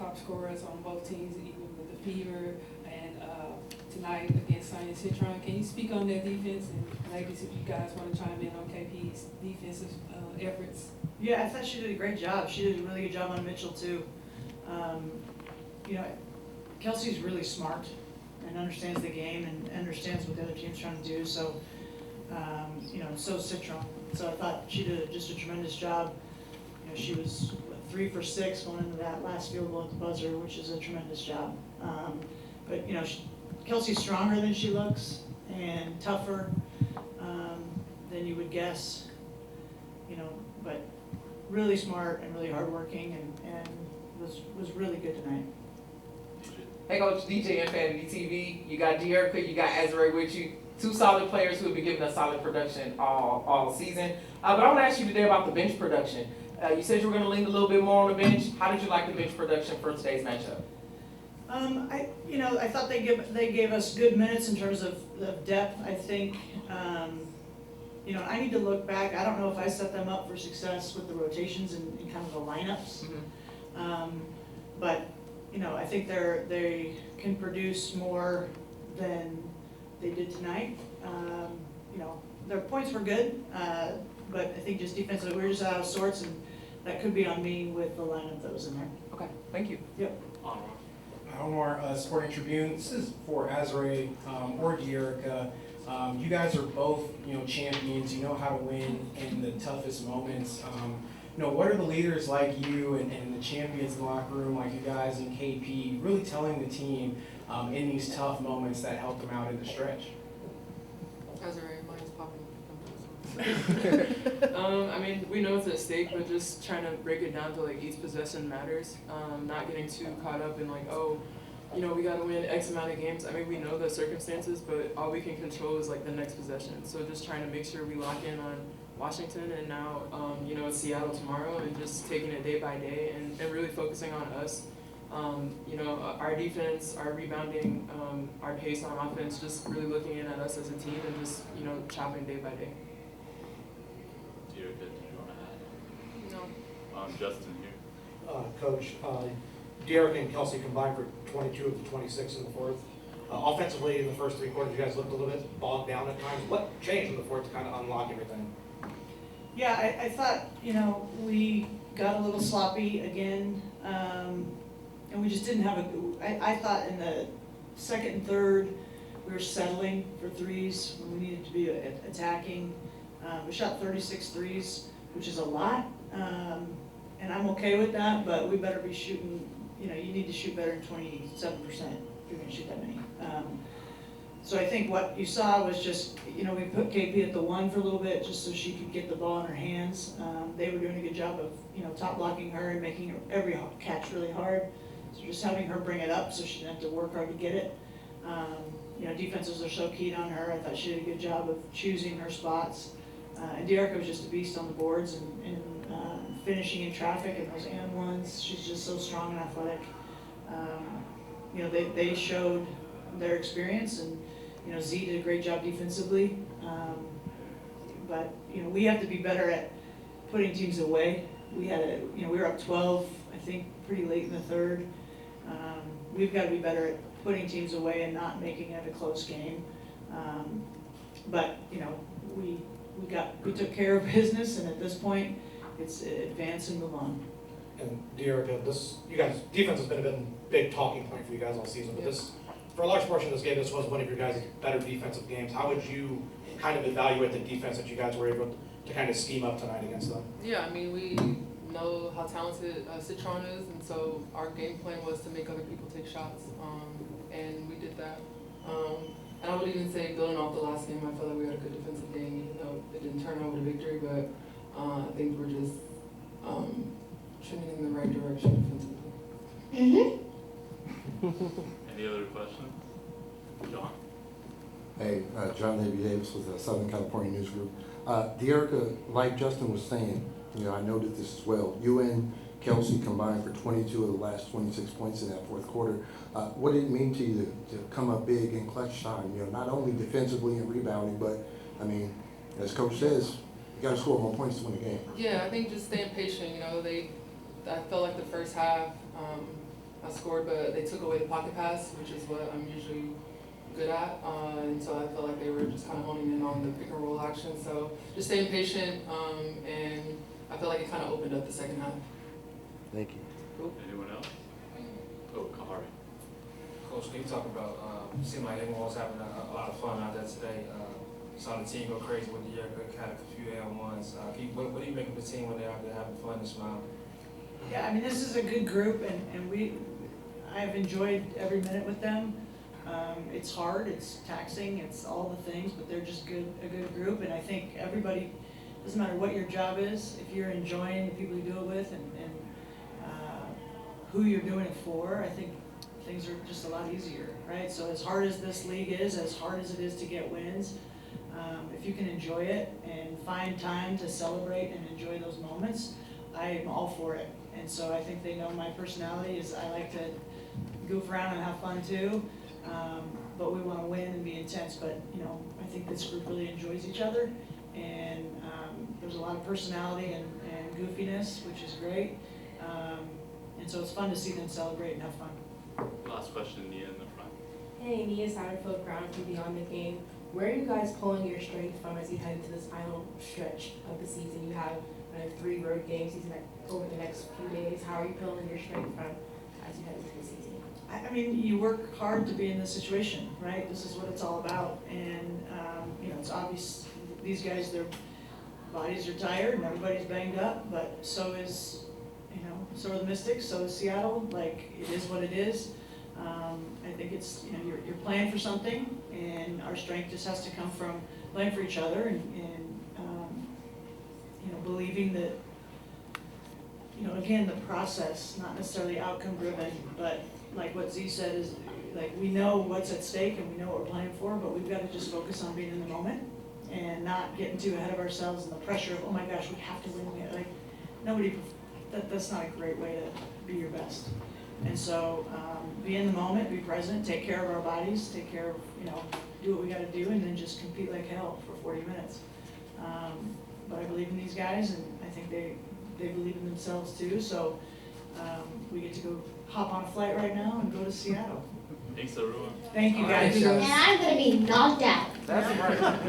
top scorers on both teams, even with the Fever and tonight against Sonya Citron. Can you speak on their defense, and ladies, if you guys want to chime in on KP's defensive efforts? Yeah, I thought she did a great job. She did a really good job on Mitchell too. You know, Kelsey's really smart and understands the game and understands what the other team's trying to do. So, you know, so is Citron. So I thought she did just a tremendous job. You know, she was 3 for 6 going into that last field goal at the buzzer, which is a tremendous job. But you know, Kelsey's stronger than she looks and tougher than you would guess. You know, but really smart and really hardworking, and was really good tonight. Hey Coach, DJ and Fantasy TV. You got Dearica, you got Azura with you. 2 solid players who have been giving us solid production all season. But I want to ask you today about the bench production. You said you were going to lean a little bit more on the bench. How did you like the bench production for today's matchup? I thought they gave us good minutes in terms of depth. I think, you know, I need to look back. I don't know if I set them up for success with the rotations and kind of the lineups. Mm-hmm. But you know, I think they can produce more than they did tonight. You know, their points were good, but I think just defensively we were just out of sorts, and that could be on me with the lineup that was in there. Okay, thank you. Yep. Omar, Sporting Tribune. This is for Azura or Dearica. You guys are both, you know, champions. You know how to win in the toughest moments. You know, what are the leaders like you and the champions in the locker room, like you guys and KP, really telling the team in these tough moments that help them out in the stretch? Azura, mine's popping. I mean, we know it's at stake, but just trying to break it down to like each possession matters. Not getting too caught up in like, oh, you know, we got to win X amount of games. I mean, we know the circumstances, but all we can control is like the next possession. So just trying to make sure we lock in on Washington, and now, you know, it's Seattle tomorrow, and just taking it day by day and really focusing on us. You know, our defense, our rebounding, our pace on offense, just really looking in at us as a team and just, you know, chopping day by day. Dearica, did you want to add? No. Justin here. Coach, Dearica and Kelsey combined for 22 of the 26 in the fourth. Offensively, in the first 3 quarters, you guys looked a little bit bogged down at times. What changed in the fourth to kind of unlock everything? Yeah, I thought, you know, we got a little sloppy again, and we just didn't have I thought in the second and third, we were settling for threes when we needed to be attacking. We shot 36 threes, which is a lot, and I'm okay with that, but we better be shooting, you know, you need to shoot better than 27% if you're going to shoot that many. So I think what you saw was just, you know, we put KP at the 1 for a little bit just so she could get the ball in her hands. They were doing a good job of, you know, top blocking her and making every catch really hard. So just having her bring it up so she didn't have to work hard to get it. You know, defenses are so keen on her. I thought she did a good job of choosing her spots. And Dearica was just a beast on the boards and finishing in traffic and those and ones. She's just so strong and athletic. You know, they showed their experience, and you know, Z did a great job defensively. But you know, we have to be better at putting teams away. We were up 12, I think, pretty late in the third. We've got to be better at putting teams away and not making it a close game. But you know, we took care of business, and at this point, it's advance and move on. And Dearica, you guys, defense has been a big talking point for you guys all season, but this, for a large portion of this game, this was one of your guys' better defensive games. How would you kind of evaluate the defense that you guys were able to kind of scheme up tonight against them? Yeah, I mean, we know how talented Citron is, and so our game plan was to make other people take shots, and we did that. And I would even say, building off the last game, I felt like we had a good defensive game, even though it didn't turn over to victory, but I think we're just trending in the right direction defensively. Any other questions? John? Hey, John Navy Davis with the Southern California News Group. Dearica, like Justin was saying, you know, I noted this as well. You and Kelsey combined for 22 of the last 26 points in that fourth quarter. What did it mean to you to come up big in clutch time? You know, not only defensively and rebounding, but I mean, as Coach says, you got to score more points to win the game. Yeah, I think just staying patient. You know, I felt like the first half, I scored, but they took away the pocket pass, which is what I'm usually good at. And so I felt like they were just kind of honing in on the pick and roll action. So just staying patient, and I feel like it kind of opened up the second half. Thank you. Anyone else? Oh, Kamari. Coach, can you talk about, seemed like everyone was having a lot of fun out there today. Saw the team go crazy with the Dearica, had a few L1s. What do you make of the team when they're out there having fun and smiling? Yeah, I mean, this is a good group, and I've enjoyed every minute with them. It's hard, it's taxing, it's all the things, but they're just a good group, and I think everybody, doesn't matter what your job is, if you're enjoying the people you do it with and who you're doing it for, I think things are just a lot easier, right? So as hard as this league is, as hard as it is to get wins, if you can enjoy it and find time to celebrate and enjoy those moments, I am all for it. And so I think they know my personality is I like to goof around and have fun too, but we want to win and be intense. But you know, I think this group really enjoys each other, and there's a lot of personality and goofiness, which is great. And so it's fun to see them celebrate and have fun. Last question, Nia in the front. Hey, Nia Satterfield Brown from Beyond the Game. Where are you guys pulling your strength from as you head into this final stretch of the season? You have 3 road games over the next few days. How are you pulling your strength from as you head into the season? I mean, you work hard to be in this situation, right? This is what it's all about. And, you know, it's obvious these guys, their bodies are tired and everybody's banged up, but so is, you know, so are the Mystics, so is Seattle. Like, it is what it is. I think it's, you know, you're playing for something, and our strength just has to come from playing for each other and you know, believing that, you know, again, the process, not necessarily outcome driven, but like what Z said is, like, we know what's at stake and we know what we're playing for, but we've got to just focus on being in the moment and not getting too ahead of ourselves and the pressure of, oh my gosh, we have to win. Like, nobody, that's not a great way to be your best. And so, be in the moment, be present, take care of our bodies, take care of, you know, do what we got to do, and then just compete like hell for 40 minutes. But I believe in these guys, and I think they believe in themselves too. So we get to go hop on a flight right now and go to Seattle. Thanks, Azura. Thank you guys. And I'm gonna be knocked out. That's right.